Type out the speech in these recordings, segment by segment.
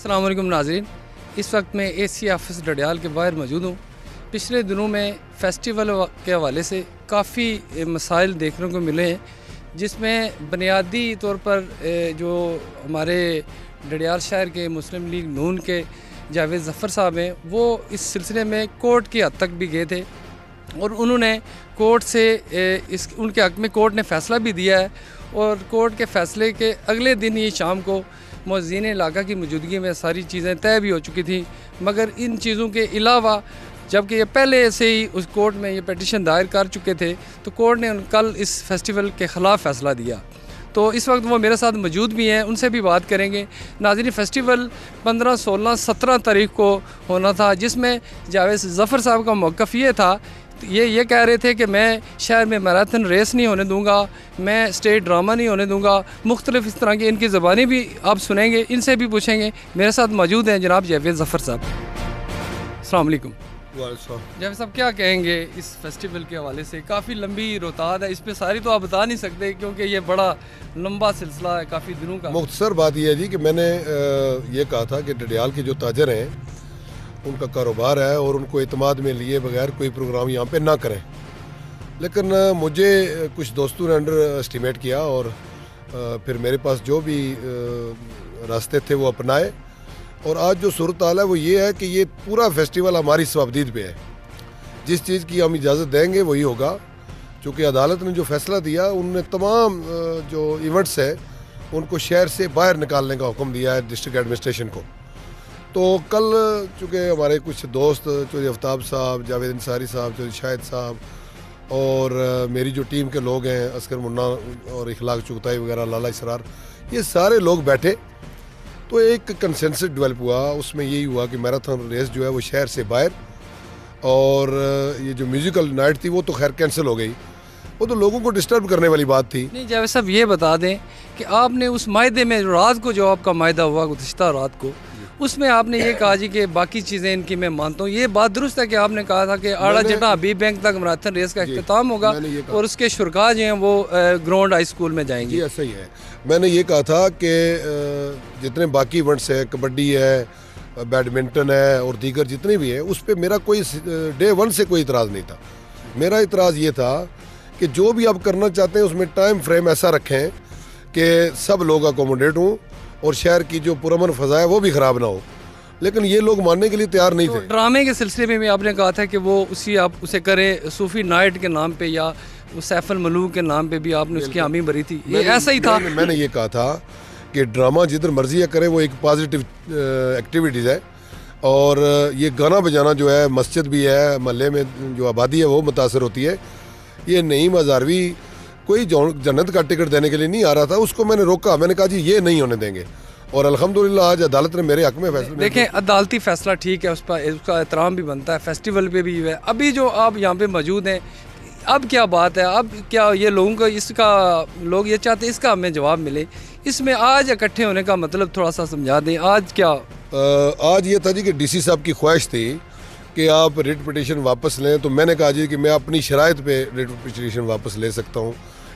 अस्सलाम वालेकुम नाज़रीन, इस वक्त मैं एसी ऑफिस डडियाल के बाहर मौजूद हूँ। पिछले दिनों में फ़ेस्टिवल के हवाले से काफ़ी मसाइल देखने को मिले हैं, जिसमें बुनियादी तौर पर जो हमारे डडियाल शहर के मुस्लिम लीग नून के जावेद ज़फ़र साहब हैं, वो इस सिलसिले में कोर्ट की हद तक भी गए थे और उन्होंने कोर्ट से उनके हक़ में कोर्ट ने फ़ैसला भी दिया है और कोर्ट के फ़ैसले के अगले दिन ही शाम को मुअज़्ज़िन इलाका की मौजूदगी में सारी चीज़ें तय भी हो चुकी थी। मगर इन चीज़ों के अलावा जबकि ये पहले से ही उस कोर्ट में ये पिटीशन दायर कर चुके थे, तो कोर्ट ने कल इस फेस्टिवल के ख़िलाफ़ फ़ैसला दिया। तो इस वक्त वो मेरे साथ मौजूद भी हैं, उनसे भी बात करेंगे। नाज़रीन, फ़ेस्टिवल 15, 16, 17 तारीख को होना था, जिसमें जावेद ज़फ़र साहब का मौक़िफ़ ये था, ये कह रहे थे कि मैं शहर में मैराथन रेस नहीं होने दूंगा, मैं स्टेज ड्रामा नहीं होने दूंगा। मुख्तलिफ़ इस तरह की इनकी ज़बानी भी आप सुनेंगे, इनसे भी पूछेंगे। मेरे साथ मौजूद हैं जनाब जावेद ज़फ़र साहब। अस्सलाम वालेकुम। जावेद साहब, क्या कहेंगे इस फेस्टिवल के हवाले से? काफ़ी लंबी रोताद है, इस पर सारी तो आप बता नहीं सकते क्योंकि ये बड़ा लंबा सिलसिला है, काफ़ी दिनों का। मुख्तसर बात यह है जी कि मैंने ये कहा था कि डडियाल के जो ताजर हैं, उनका कारोबार है और उनको एतमाद में लिए बगैर कोई प्रोग्राम यहाँ पे ना करें। लेकिन मुझे कुछ दोस्तों ने अंडर एस्टिमेट किया और फिर मेरे पास जो भी रास्ते थे वो अपनाए। और आज जो सूरत हाल है वो ये है कि ये पूरा फेस्टिवल हमारी सवाबदीद पे है। जिस चीज़ की हम इजाज़त देंगे वही होगा, चूँकि अदालत ने जो फ़ैसला दिया, उनने तमाम जो इवेंट्स है उनको शहर से बाहर निकालने का हुक्म दिया है डिस्ट्रिक्ट एडमिनिस्ट्रेशन को। तो कल चूँकि हमारे कुछ दोस्त चौधरी आफ्ताब साहब, जावेद अंसारी साहब, चौधरी शाहिद साहब और मेरी जो टीम के लोग हैं, अस्कर मुन्ना और इखलाक चुगताई वगैरह, लाला इसरार, ये सारे लोग बैठे तो एक कंसेंसस डेवलप हुआ। उसमें यही हुआ कि मैराथन रेस जो है वो शहर से बाहर, और ये जो म्यूज़िकल नाइट थी वो तो खैर कैंसिल हो गई। वो तो लोगों को डिस्टर्ब करने वाली बात थी। नहीं जावेद साहब, ये बता दें कि आपने उस मायदे में रात को जो आपका मायदा हुआ गुज़िश्ता रात को, उसमें आपने ये कहा जी कि बाकी चीज़ें इनकी मैं मानता हूँ। ये बात दुरुस्त है कि आपने कहा था कि आड़ा जटा हबीब बैंक तक मैराथन रेस का इख्तिताम होगा और उसके शुरका जो हैं वो ग्राउंड हाई स्कूल में जाएंगे। जी ऐसा ही है। मैंने ये कहा था कि जितने बाकी इवेंट्स हैं, कबड्डी है, बैडमिंटन है और दीगर जितने भी हैं, उस पर मेरा कोई डे वन से कोई इतराज़ नहीं था। मेरा इतराज़ ये था कि जो भी आप करना चाहते हैं उसमें टाइम फ्रेम ऐसा रखें कि सब लोग अकोमोडेट हों और शहर की जो पुरअमन फ़ज़ा है वो भी ख़राब ना हो। लेकिन ये लोग मानने के लिए तैयार नहीं थे। ड्रामे के सिलसिले में भी आपने कहा था कि वो आप उसे करें सूफ़ी नाइट के नाम पे या सैफ अल मलूक के नाम पे भी आपने उसकी हामी भरी थी। ये ऐसा ही था। मैंने ये कहा था कि ड्रामा जिधर मर्जी है करे, वो एक पॉजिटिव एक्टिविटीज़ है। और ये गाना बजाना जो है, मस्जिद भी है, महल्ले में जो आबादी है वो मुतासर होती है। ये नईम हज़ारवी कोई जन्नत का टिकट देने के लिए नहीं आ रहा था, उसको मैंने रोका। मैंने कहा जी ये नहीं होने देंगे, और अल्हम्दुलिल्लाह आज अदालत ने मेरे हक़ में फैसला। देखें, अदालती फ़ैसला ठीक है, उसका एहतराम भी बनता है, फेस्टिवल पे भी है। अभी जो आप यहाँ पे मौजूद हैं, अब क्या बात है? अब क्या ये लोगों को इसका, लोग ये चाहते हैं इसका हमें जवाब मिले। इसमें आज इकट्ठे होने का मतलब थोड़ा सा समझा दें। आज क्या? आज ये था जी कि डीसी साहब की ख्वाहिश थी कि आप रिट पिटीशन वापस लें। तो मैंने कहा जी कि मैं अपनी शराइत पे रिट पिटीशन वापस ले सकता हूँ।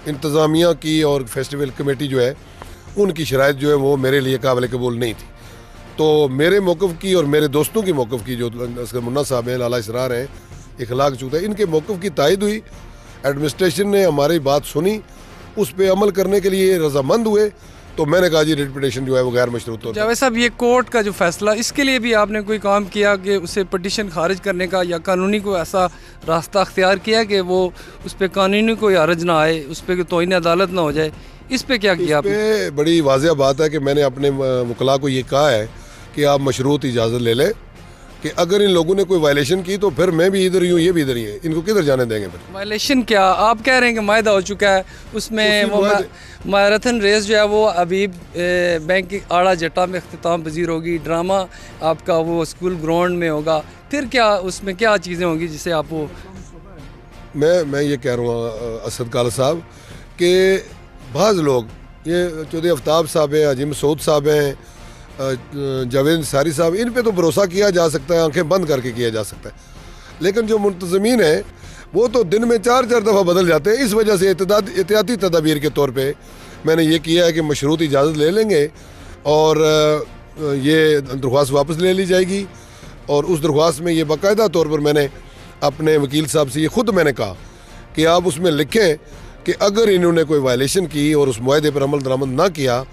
इंतज़ामिया की और फेस्टिवल कमेटी जो है उनकी शराइत जो है वो मेरे लिए काबिल कबूल नहीं थी। तो मेरे मौक़िफ़ की और मेरे दोस्तों की मौक़िफ़ की, जो अस्कर मुन्ना साहब हैं, लाला इसरार हैं, इखलाक चुगताई, इनके मौक़िफ़ की तायद हुई। एडमिनिस्ट्रेशन ने हमारी बात सुनी, उस पर अमल करने के लिए रजामंद हुए। तो मैंने कहा जी रिट पिटीशन जो है वो गैर मशरूत होता है। जावेद साहब, ये कोर्ट का जो फैसला, इसके लिए भी आपने कोई काम किया कि उसे पिटीशन खारिज करने का, या कानूनी को ऐसा रास्ता अख्तियार किया कि वो उस पर कानूनी कोई हर्ज ना आए, उस पर तौहीन अदालत ना हो जाए? इस पे क्या किया आपने? बड़ी वाज़ेह बात है कि मैंने अपने मुकला को ये कहा है कि आप मशरूत इजाज़त ले लें कि अगर इन लोगों ने कोई वायलेशन की तो फिर मैं भी इधर ही हूँ, ये भी इधर ही है, इनको किधर जाने देंगे फिर? वायलेशन क्या? आप कह रहे हैं कि मायदा हो चुका है, उसमें वो मैराथन रेस जो है वो अभी बैंक की आड़ा जटा में अख्तिताम पजीर होगी, ड्रामा आपका वो स्कूल ग्राउंड में होगा, फिर क्या उसमें क्या चीज़ें होंगी जिससे आप वो? मैं ये कह रहा हूँ असद काला साहब कि बाज़ लोग, ये चौधरी आफ्ताब साहब हैं, अजीम सऊद साहब हैं, जावेद अंसारी साहब, इन पे तो भरोसा किया जा सकता है, आंखें बंद करके किया जा सकता है। लेकिन जो मुंतज़मीन है वो तो दिन में 4-4 दफ़ा बदल जाते हैं। इस वजह से एहतियाती तदाबीर के तौर पे मैंने ये किया है कि मशरूत इजाज़त ले लेंगे और ये दरख्वास्त वापस ले ली जाएगी। और उस दरख्वास्त में ये बाकायदा तौर पर मैंने अपने वकील साहब से ये ख़ुद मैंने कहा कि आप उसमें लिखें कि अगर इन्होंने कोई वायलेशन की और उस मुआहदे पर अमल दरामद ना किया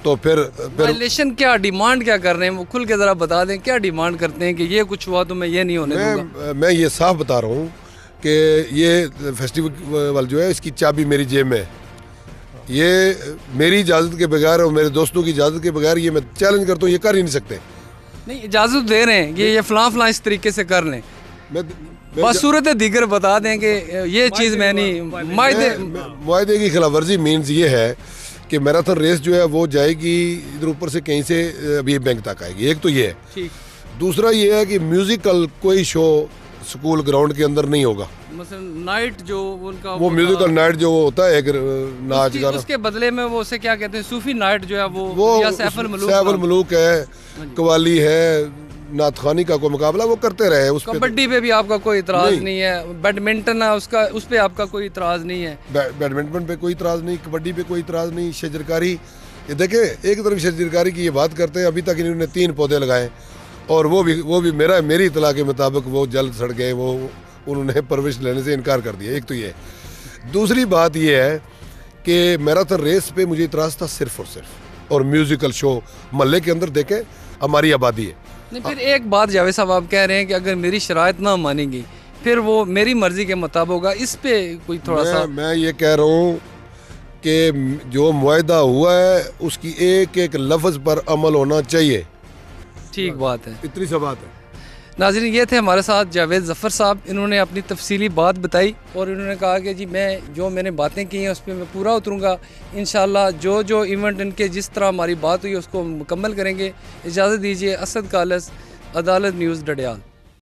तो फिर वायलेशन क्या, डिमांड क्या कर रहे हैं, वो खुल के ज़रा बता दें, क्या डिमांड करते हैं कि ये कुछ हुआ तो मैं ये नहीं होने दूंगा। मैं ये साफ बता रहा हूँ कि ये फेस्टिवल जो है इसकी चाबी मेरी जेब में है। ये मेरी इजाज़त के बगैर और मेरे दोस्तों की इजाज़त के बगैर ये मैं चैलेंज करता हूँ, ये कर ही नहीं सकते। नहीं, इजाज़त दे रहे हैं कि ये फलां इस तरीके से कर लें, बस सूरत दीगर बता दें कि ये चीज़ मैं नहीं। मुआहदे की खिलाफ वर्जी मीन्स ये है कि मैराथन रेस जो है वो जाएगी इधर ऊपर से कहीं से अभी बैंक तक आएगी। एक तो ये है। दूसरा ये है कि म्यूज़िकल कोई शो स्कूल ग्राउंड के अंदर नहीं होगा। मतलब नाइट जो उनका वो म्यूजिकल नाइट जो होता है एक नाच गाना, उसके बदले में वो उसे क्या कहते हैं, सूफी नाइट जो है वो या सैफुल मलूक है, कवाली है, नाथखानी का कोई मुकाबला वो करते रहे। उस कबड्डी पे भी आपका कोई इतराज नहीं है, बैडमिंटन है उसका, उस पे आपका कोई इतराज नहीं है, बैडमिंटन पे कोई इतराज नहीं, कबड्डी पे कोई इतराज नहीं। शजरकारी, ये देखे एक तरफ शजरकारी की ये बात करते हैं, अभी तक इन्होंने 3 पौधे लगाए और वो भी मेरी इतला के मुताबिक वो जल्द सड़ गए, वो उन्होंने परवरिश लेने से इनकार कर दिया। एक तो ये। दूसरी बात ये है कि मैराथन रेस पे मुझे इतराज़ था सिर्फ और सिर्फ, और म्यूज़िकल शो मोहल्ले के अंदर देखें हमारी आबादी है। नहीं, फिर एक बात जावेद साहब आप कह रहे हैं कि अगर मेरी शराइत ना मानेंगी फिर वो मेरी मर्ज़ी के मुताबिक होगा, इस पे कोई थोड़ा सा। मैं ये कह रहा हूँ कि जो मुआहदा हुआ है उसकी एक एक लफ्ज़ पर अमल होना चाहिए। ठीक बात है, इतनी सी बात है। नाज़रीन, ये थे हमारे साथ जावेद ज़फ़र साहब। इन्होंने अपनी तफसीली बात बताई और इन्होंने कहा कि जी मैंने बातें की हैं उस पर मैं पूरा उतरूँगा। इंशाअल्लाह जो इवेंट इनके जिस तरह हमारी बात हुई उसको मुकम्मल करेंगे। इजाज़त दीजिए। असद कालस, अदालत न्यूज़, डडियाल।